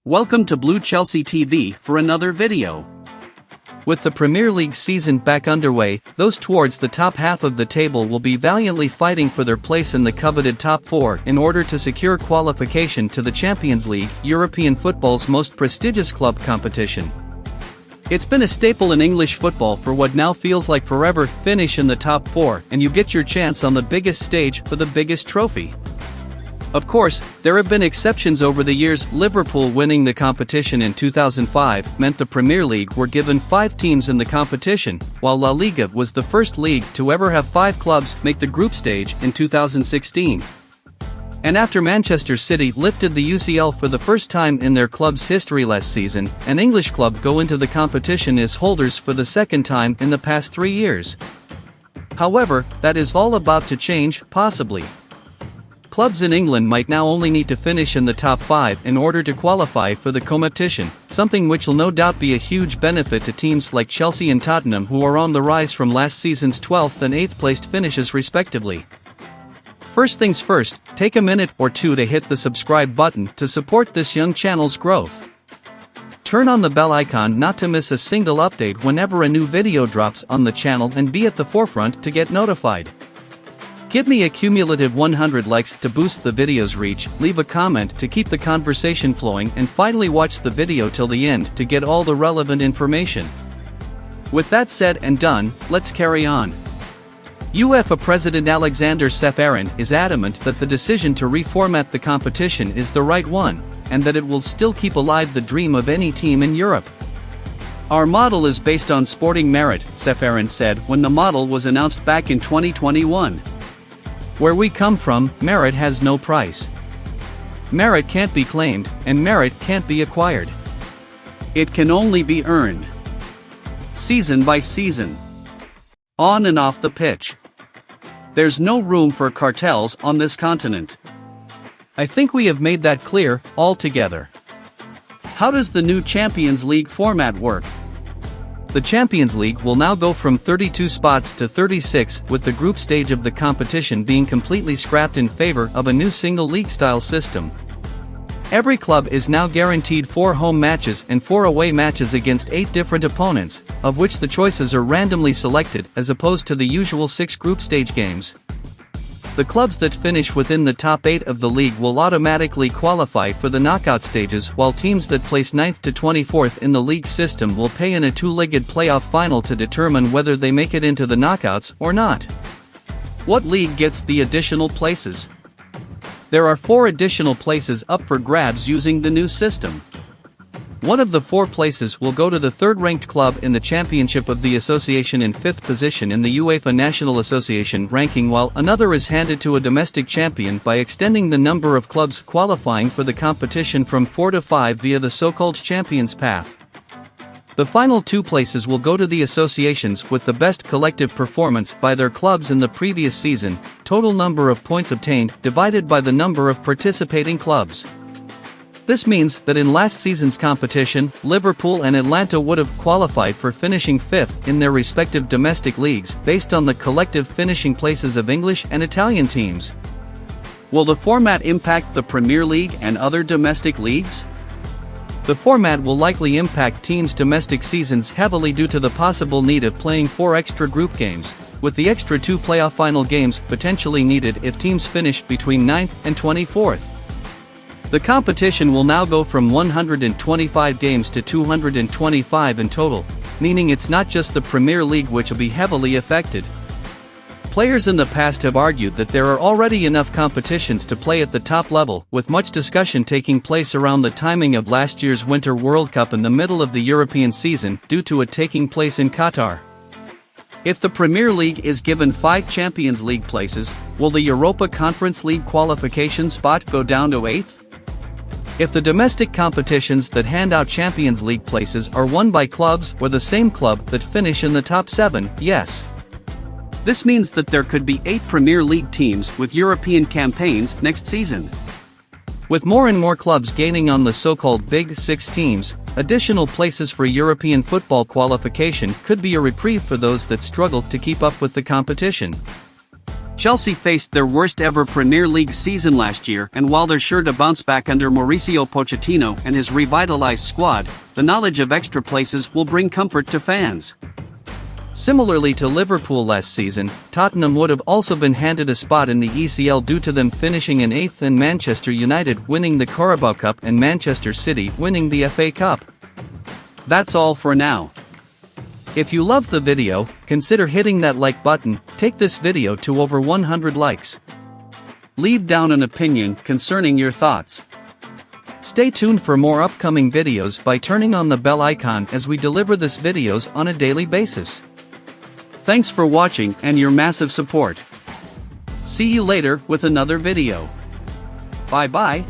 Welcome to Blue Chelsea TV for another video. With the Premier League season back underway, those towards the top half of the table will be valiantly fighting for their place in the coveted top four in order to secure qualification to the Champions League, European football's most prestigious club competition. It's been a staple in English football for what now feels like forever. Finish in the top four and you get your chance on the biggest stage for the biggest trophy. Of course, there have been exceptions over the years. Liverpool winning the competition in 2005 meant the Premier League were given 5 teams in the competition, while La Liga was the first league to ever have 5 clubs make the group stage in 2016. And after Manchester City lifted the UCL for the first time in their club's history last season, an English club go into the competition as holders for the second time in the past 3 years. However, that is all about to change, possibly. Clubs in England might now only need to finish in the top 5 in order to qualify for the competition, something which will no doubt be a huge benefit to teams like Chelsea and Tottenham, who are on the rise from last season's 12th and 8th placed finishes respectively. First things first, take a minute or two to hit the subscribe button to support this young channel's growth. Turn on the bell icon not to miss a single update whenever a new video drops on the channel, and be at the forefront to get notified. Give me a cumulative 100 likes to boost the video's reach, leave a comment to keep the conversation flowing, and finally watch the video till the end to get all the relevant information. With that said and done, let's carry on. UEFA President Alexander Ceferin is adamant that the decision to reformat the competition is the right one, and that it will still keep alive the dream of any team in Europe. Our model is based on sporting merit, Ceferin said when the model was announced back in 2021. Where we come from, merit has no price. Merit can't be claimed, and merit can't be acquired. It can only be earned. Season by season. On and off the pitch. There's no room for cartels on this continent. I think we have made that clear, altogether. How does the new Champions League format work? The Champions League will now go from 32 spots to 36, with the group stage of the competition being completely scrapped in favor of a new single league-style system. Every club is now guaranteed 4 home matches and 4 away matches against 8 different opponents, of which the choices are randomly selected as opposed to the usual 6 group stage games. The clubs that finish within the top 8 of the league will automatically qualify for the knockout stages, while teams that place 9th to 24th in the league system will play in a 2-legged playoff final to determine whether they make it into the knockouts or not. What league gets the additional places? There are 4 additional places up for grabs using the new system. One of the 4 places will go to the 3rd-ranked club in the championship of the association in 5th position in the UEFA National Association ranking, while another is handed to a domestic champion by extending the number of clubs qualifying for the competition from 4 to 5 via the so-called Champions Path. The final 2 places will go to the associations with the best collective performance by their clubs in the previous season, total number of points obtained divided by the number of participating clubs. This means that in last season's competition, Liverpool and Atlanta would have qualified for finishing 5th in their respective domestic leagues based on the collective finishing places of English and Italian teams. Will the format impact the Premier League and other domestic leagues? The format will likely impact teams' domestic seasons heavily due to the possible need of playing 4 extra group games, with the extra 2 playoff final games potentially needed if teams finish between 9th and 24th. The competition will now go from 125 games to 225 in total, meaning it's not just the Premier League which will be heavily affected. Players in the past have argued that there are already enough competitions to play at the top level, with much discussion taking place around the timing of last year's Winter World Cup in the middle of the European season due to it taking place in Qatar. If the Premier League is given 5 Champions League places, will the Europa Conference League qualification spot go down to 8th? If the domestic competitions that hand out Champions League places are won by clubs or the same club that finish in the top 7, yes. This means that there could be 8 Premier League teams with European campaigns next season. With more and more clubs gaining on the so-called Big 6 teams, additional places for European football qualification could be a reprieve for those that struggle to keep up with the competition. Chelsea faced their worst ever Premier League season last year, and while they're sure to bounce back under Mauricio Pochettino and his revitalized squad, the knowledge of extra places will bring comfort to fans. Similarly to Liverpool last season, Tottenham would have also been handed a spot in the UCL due to them finishing in 8th and Manchester United winning the Carabao Cup and Manchester City winning the FA Cup. That's all for now. If you loved the video, consider hitting that like button. Take this video to over 100 likes. Leave down an opinion concerning your thoughts. Stay tuned for more upcoming videos by turning on the bell icon as we deliver these videos on a daily basis. Thanks for watching and your massive support. See you later with another video. Bye bye.